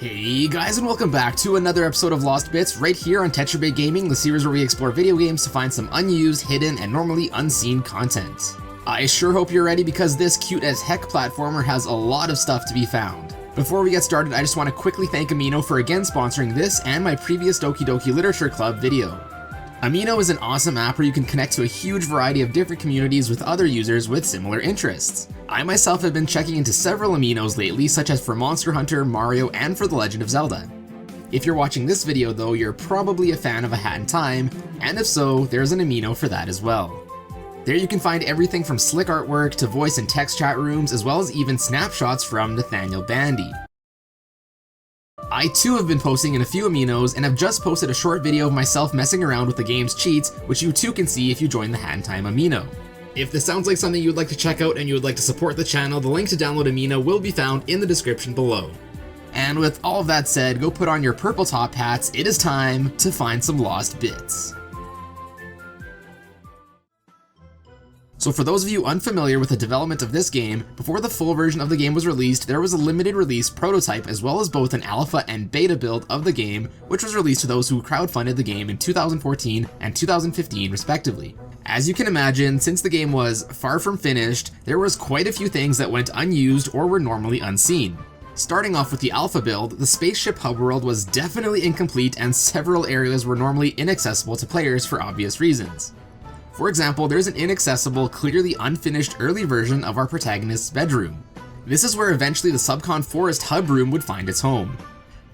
Hey guys, and welcome back to another episode of Lost Bits right here on TetraBitGaming, the series where we explore video games to find some unused, hidden, and normally unseen content. I sure hope you're ready because this cute as heck platformer has a lot of stuff to be found. Before we get started, I just want to quickly thank Amino for again sponsoring this and my previous Doki Doki Literature Club video. Amino is an awesome app where you can connect to a huge variety of different communities with other users with similar interests. I myself have been checking into several Aminos lately, such as for Monster Hunter, Mario, and for The Legend of Zelda. If you're watching this video though, you're probably a fan of A Hat in Time, and if so, there's an Amino for that as well. There you can find everything from slick artwork to voice and text chat rooms, as well as even snapshots from Nathaniel Bandy. I too have been posting in a few Aminos and have just posted a short video of myself messing around with the game's cheats, which you too can see if you join the Hat in Time Amino. If this sounds like something you would like to check out and you would like to support the channel, the link to download Amino will be found in the description below. And with all of that said, go put on your purple top hats, it is time to find some lost bits. So for those of you unfamiliar with the development of this game, before the full version of the game was released, there was a limited release prototype as well as both an alpha and beta build of the game, which was released to those who crowdfunded the game in 2014 and 2015 respectively. As you can imagine, since the game was far from finished, there was quite a few things that went unused or were normally unseen. Starting off with the alpha build, the spaceship hub world was definitely incomplete and several areas were normally inaccessible to players for obvious reasons. For example, there's an inaccessible, clearly unfinished early version of our protagonist's bedroom. This is where eventually the Subcon Forest hub room would find its home.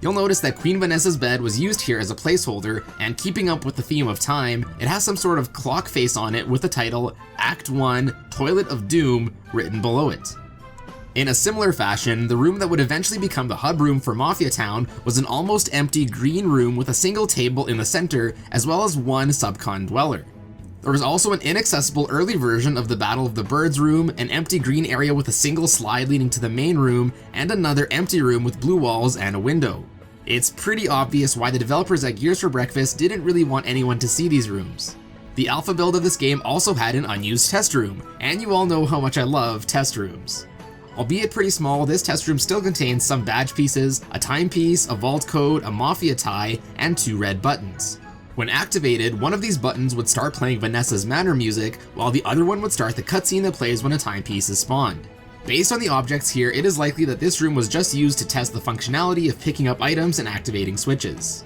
You'll notice that Queen Vanessa's bed was used here as a placeholder, and keeping up with the theme of time, it has some sort of clock face on it with the title Act 1 Toilet of Doom written below it. In a similar fashion, the room that would eventually become the hub room for Mafia Town was an almost empty green room with a single table in the center, as well as one Subcon dweller. There was also an inaccessible early version of the Battle of the Birds room, an empty green area with a single slide leading to the main room, and another empty room with blue walls and a window. It's pretty obvious why the developers at Gears for Breakfast didn't really want anyone to see these rooms. The alpha build of this game also had an unused test room, and you all know how much I love test rooms. Albeit pretty small, this test room still contains some badge pieces, a timepiece, a vault code, a Mafia tie, and 2 red buttons. When activated, one of these buttons would start playing Vanessa's Manor music, while the other one would start the cutscene that plays when a timepiece is spawned. Based on the objects here, it is likely that this room was just used to test the functionality of picking up items and activating switches.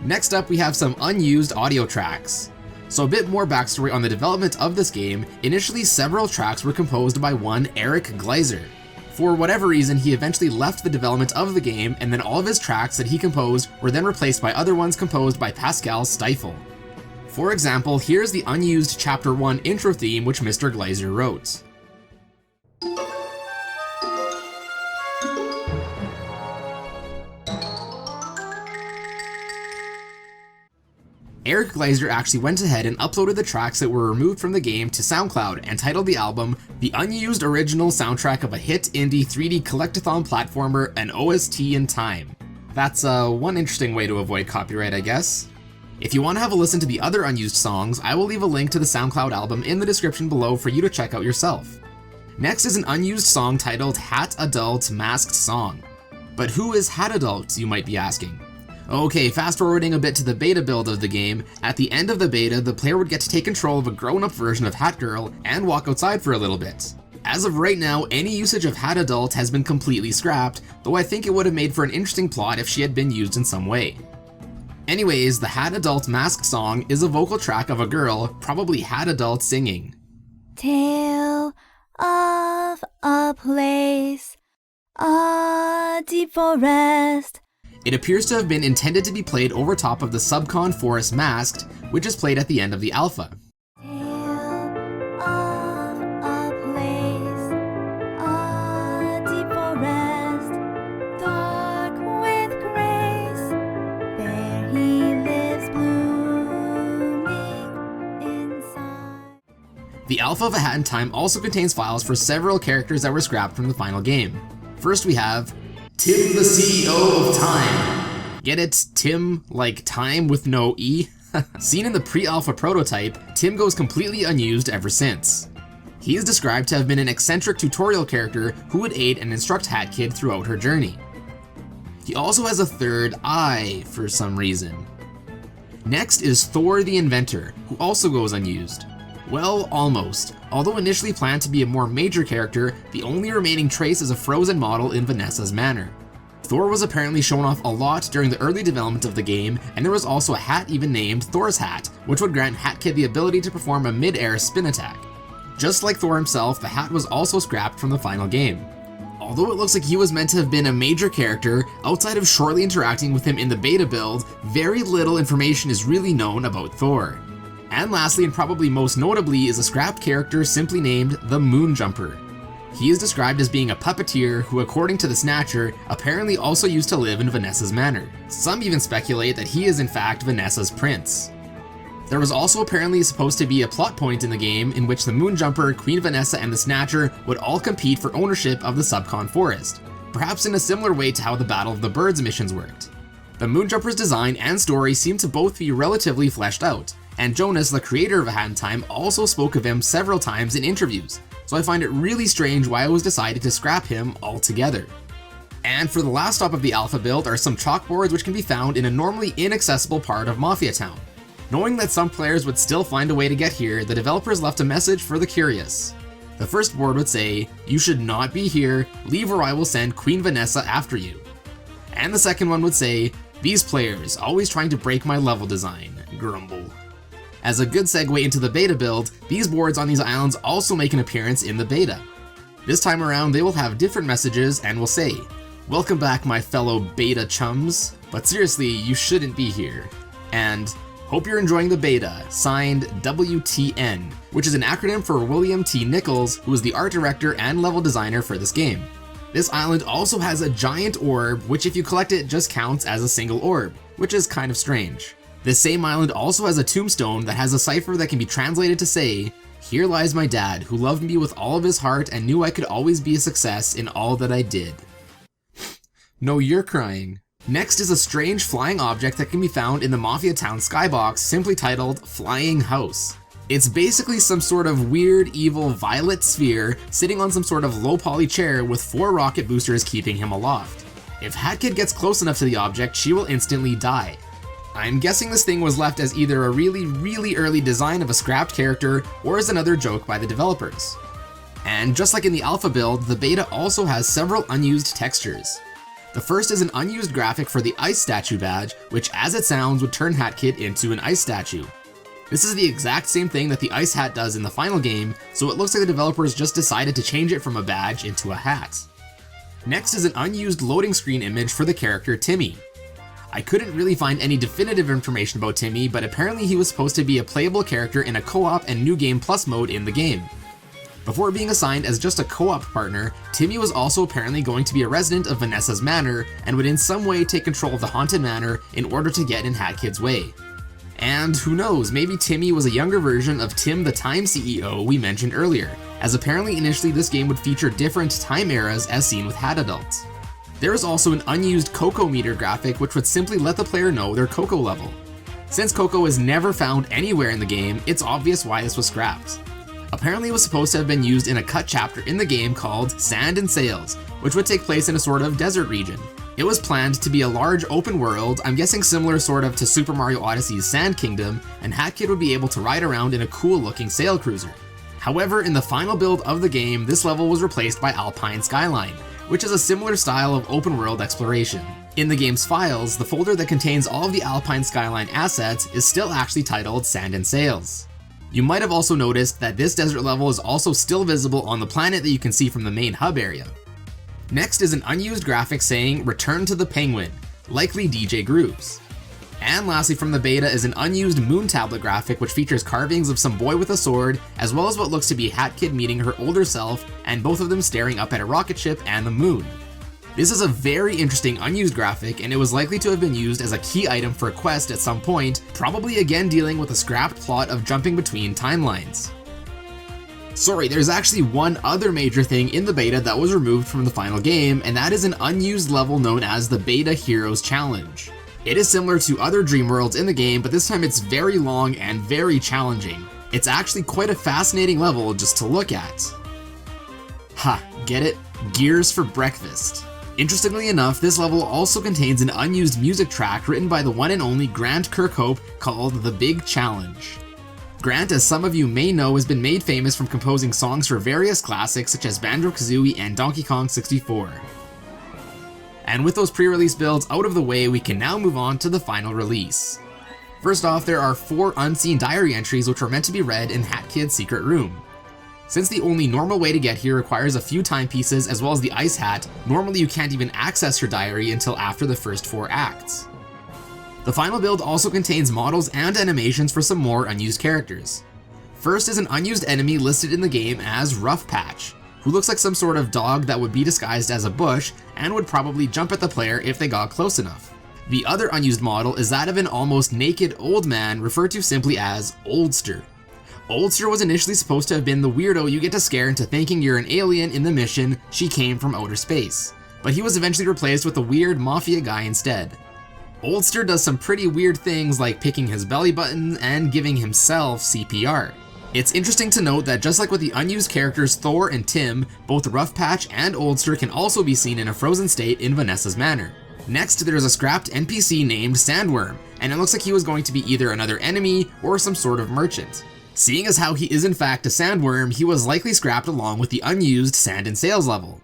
Next up, we have some unused audio tracks. So a bit more backstory on the development of this game. Initially, several tracks were composed by one Eric Gleiser. For whatever reason, he eventually left the development of the game, and then all of his tracks that he composed were then replaced by other ones composed by Pascal Stifel. For example, here's the unused Chapter 1 intro theme which Mr. Gleiser wrote. Eric Gleiser actually went ahead and uploaded the tracks that were removed from the game to SoundCloud and titled the album The Unused Original Soundtrack of a Hit Indie 3D Collectathon Platformer, an OST in Time. That's one interesting way to avoid copyright, I guess. If you want to have a listen to the other unused songs, I will leave a link to the SoundCloud album in the description below for you to check out yourself. Next is an unused song titled Hat Adult Masked Song. But who is Hat Adult, you might be asking? Okay, fast forwarding a bit to the beta build of the game, at the end of the beta, the player would get to take control of a grown-up version of Hat Girl and walk outside for a little bit. As of right now, any usage of Hat Adult has been completely scrapped, though I think it would have made for an interesting plot if she had been used in some way. Anyways, the Hat Adult Masked Song is a vocal track of a girl, probably Hat Adult, singing. Tale of a place, a deep forest. It appears to have been intended to be played over top of the Subcon Forest Masked, which is played at the end of the alpha. Tale of a place, a deep forest, dark with grace, there he lives blooming inside. The alpha of A Hat in Time also contains files for several characters that were scrapped from the final game. First we have Tim the CEO of Time. Get it? Tim, like time with no E? Seen in the pre-alpha prototype, Tim goes completely unused ever since. He is described to have been an eccentric tutorial character who would aid and instruct Hat Kid throughout her journey. He also has a third eye for some reason. Next is Thor the Inventor, who also goes unused. Well, almost. Although initially planned to be a more major character, the only remaining trace is a frozen model in Vanessa's manor. Thor was apparently shown off a lot during the early development of the game, and there was also a hat even named Thor's Hat, which would grant HatKid the ability to perform a mid-air spin attack. Just like Thor himself, the hat was also scrapped from the final game. Although it looks like he was meant to have been a major character, outside of shortly interacting with him in the beta build, very little information is really known about Thor. And lastly, and probably most notably, is a scrapped character simply named the Moonjumper. He is described as being a puppeteer who, according to the Snatcher, apparently also used to live in Vanessa's manor. Some even speculate that he is in fact Vanessa's prince. There was also apparently supposed to be a plot point in the game in which the Moonjumper, Queen Vanessa, and the Snatcher would all compete for ownership of the Subcon Forest, perhaps in a similar way to how the Battle of the Birds missions worked. The Moonjumper's design and story seem to both be relatively fleshed out, and Jonas, the creator of A Hat in Time, also spoke of him several times in interviews, so I find it really strange why it was decided to scrap him altogether. And for the last stop of the alpha build are some chalkboards which can be found in a normally inaccessible part of Mafia Town. Knowing that some players would still find a way to get here, the developers left a message for the curious. The first board would say, "You should not be here, leave or I will send Queen Vanessa after you." And the second one would say, "These players, always trying to break my level design, grumble." As a good segue into the beta build, these boards on these islands also make an appearance in the beta. This time around they will have different messages and will say, "Welcome back my fellow beta chums, but seriously you shouldn't be here." And "Hope you're enjoying the beta, signed WTN," which is an acronym for William T. Nichols, who is the art director and level designer for this game. This island also has a giant orb, which if you collect it just counts as a single orb, which is kind of strange. This same island also has a tombstone that has a cipher that can be translated to say, "Here lies my dad, who loved me with all of his heart and knew I could always be a success in all that I did." No, you're crying. Next is a strange flying object that can be found in the Mafia Town skybox, simply titled Flying House. It's basically some sort of weird, evil violet sphere sitting on some sort of low-poly chair with 4 rocket boosters keeping him aloft. If HatKid gets close enough to the object, she will instantly die. I'm guessing this thing was left as either a really early design of a scrapped character or as another joke by the developers. And just like in the alpha build, the beta also has several unused textures. The first is an unused graphic for the ice statue badge, which as it sounds would turn HatKid into an ice statue. This is the exact same thing that the ice hat does in the final game, so it looks like the developers just decided to change it from a badge into a hat. Next is an unused loading screen image for the character Timmy. I couldn't really find any definitive information about Timmy, but apparently he was supposed to be a playable character in a co-op and New Game Plus mode in the game. Before being assigned as just a co-op partner, Timmy was also apparently going to be a resident of Vanessa's manor and would in some way take control of the haunted manor in order to get in HatKid's way. And who knows, maybe Timmy was a younger version of Tim the Time CEO we mentioned earlier, as apparently initially this game would feature different time eras as seen with Hat adults. There is also an unused Coco meter graphic which would simply let the player know their Coco level. Since Coco is never found anywhere in the game, it's obvious why this was scrapped. Apparently it was supposed to have been used in a cut chapter in the game called Sand and Sails, which would take place in a sort of desert region. It was planned to be a large open world, I'm guessing similar sort of to Super Mario Odyssey's Sand Kingdom, and HatKid would be able to ride around in a cool looking sail cruiser. However, in the final build of the game, this level was replaced by Alpine Skyline, which is a similar style of open world exploration. In the game's files, the folder that contains all of the Alpine Skyline assets is still actually titled Sand and Sails. You might have also noticed that this desert level is also still visible on the planet that you can see from the main hub area. Next is an unused graphic saying "Return to the Penguin," likely DJ Grooves. And lastly from the beta is an unused moon tablet graphic which features carvings of some boy with a sword, as well as what looks to be HatKid meeting her older self, and both of them staring up at a rocket ship and the moon. This is a very interesting unused graphic, and it was likely to have been used as a key item for a quest at some point, probably again dealing with a scrapped plot of jumping between timelines. Sorry, there's actually one other major thing in the beta that was removed from the final game, and that is an unused level known as the Beta Heroes Challenge. It is similar to other dream worlds in the game, but this time it's very long and very challenging. It's actually quite a fascinating level just to look at. Ha, get it? Gears for breakfast. Interestingly enough, this level also contains an unused music track written by the one and only Grant Kirkhope called The Big Challenge. Grant, as some of you may know, has been made famous from composing songs for various classics such as Banjo-Kazooie and Donkey Kong 64. And with those pre-release builds out of the way, we can now move on to the final release. First off, there are 4 unseen diary entries which were meant to be read in Hat Kid's secret room. Since the only normal way to get here requires a few timepieces as well as the ice hat, normally you can't even access her diary until after the first 4 acts. The final build also contains models and animations for some more unused characters. First is an unused enemy listed in the game as Rough Patch, who looks like some sort of dog that would be disguised as a bush and would probably jump at the player if they got close enough. The other unused model is that of an almost naked old man referred to simply as Oldster. Oldster was initially supposed to have been the weirdo you get to scare into thinking you're an alien in the mission She Came from Outer Space, but he was eventually replaced with a weird mafia guy instead. Oldster does some pretty weird things like picking his belly button and giving himself CPR. It's interesting to note that just like with the unused characters Thor and Tim, both Rough Patch and Oldster can also be seen in a frozen state in Vanessa's manor. Next, there's a scrapped NPC named Sandworm, and it looks like he was going to be either another enemy or some sort of merchant. Seeing as how he is in fact a sandworm, he was likely scrapped along with the unused Sand and Sails level.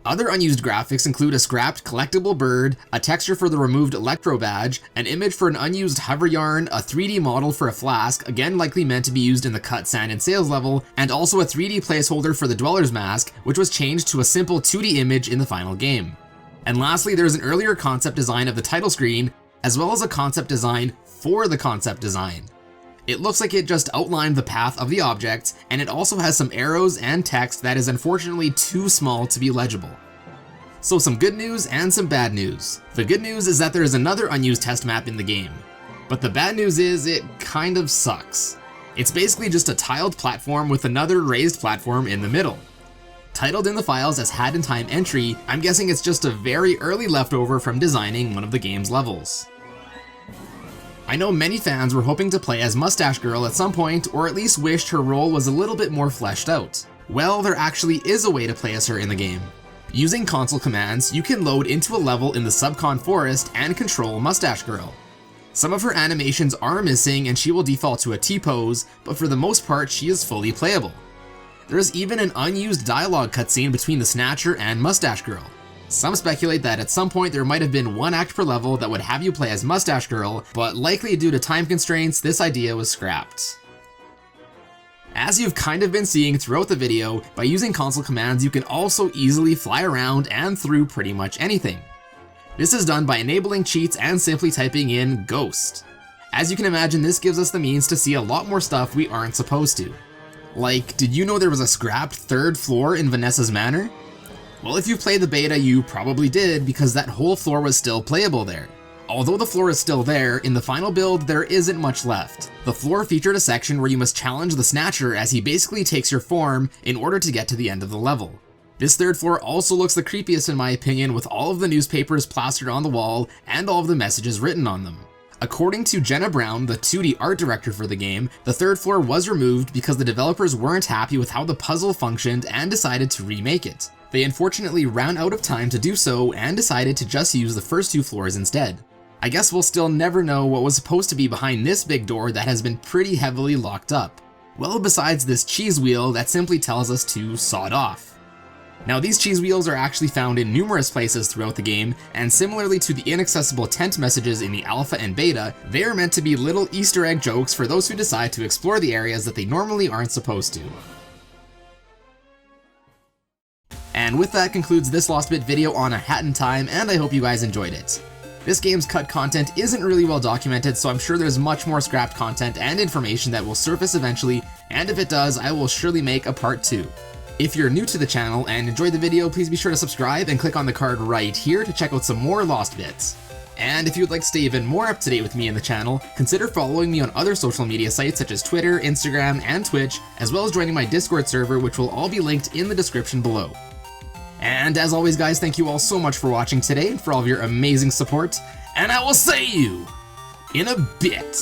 Other unused graphics include a scrapped collectible bird, a texture for the removed Electro badge, an image for an unused hover yarn, a 3D model for a flask, again likely meant to be used in the cut Sand and Sails level, and also a 3D placeholder for the Dweller's Mask, which was changed to a simple 2D image in the final game. And lastly, there's an earlier concept design of the title screen, as well as a concept design for the concept design. It looks like it just outlined the path of the object, and it also has some arrows and text that is unfortunately too small to be legible. So some good news and some bad news. The good news is that there is another unused test map in the game, but the bad news is it kind of sucks. It's basically just a tiled platform with another raised platform in the middle. Titled in the files as Hat in Time entry, I'm guessing it's just a very early leftover from designing one of the game's levels. I know many fans were hoping to play as Mustache Girl at some point, or at least wished her role was a little bit more fleshed out. Well, there actually is a way to play as her in the game. Using console commands, you can load into a level in the Subcon Forest and control Mustache Girl. Some of her animations are missing and she will default to a T-pose, but for the most part she is fully playable. There is even an unused dialogue cutscene between the Snatcher and Mustache Girl. Some speculate that at some point there might have been one act per level that would have you play as Mustache Girl, but likely due to time constraints, this idea was scrapped. As you've kind of been seeing throughout the video, by using console commands you can also easily fly around and through pretty much anything. This is done by enabling cheats and simply typing in Ghost. As you can imagine, this gives us the means to see a lot more stuff we aren't supposed to. Like, did you know there was a scrapped 3rd floor in Vanessa's manor? Well, if you played the beta, you probably did, because that whole floor was still playable there. Although the floor is still there, in the final build there isn't much left. The floor featured a section where you must challenge the Snatcher as he basically takes your form in order to get to the end of the level. This 3rd floor also looks the creepiest in my opinion, with all of the newspapers plastered on the wall and all of the messages written on them. According to Jenna Brown, the 2D art director for the game, the 3rd floor was removed because the developers weren't happy with how the puzzle functioned and decided to remake it. They unfortunately ran out of time to do so and decided to just use the first 2 floors instead. I guess we'll still never know what was supposed to be behind this big door that has been pretty heavily locked up. Well, besides this cheese wheel that simply tells us to sod off. Now these cheese wheels are actually found in numerous places throughout the game, and similarly to the inaccessible tent messages in the alpha and beta, they are meant to be little Easter egg jokes for those who decide to explore the areas that they normally aren't supposed to. And with that concludes this Lost Bit video on A Hat in Time, and I hope you guys enjoyed it. This game's cut content isn't really well documented, so I'm sure there's much more scrapped content and information that will surface eventually, and if it does, I will surely make a part 2. If you're new to the channel and enjoyed the video, please be sure to subscribe and click on the card right here to check out some more Lost Bits. And if you'd like to stay even more up to date with me and the channel, consider following me on other social media sites such as Twitter, Instagram, and Twitch, as well as joining my Discord server, which will all be linked in the description below. And as always guys, thank you all so much for watching today and for all of your amazing support, and I will see you in a bit.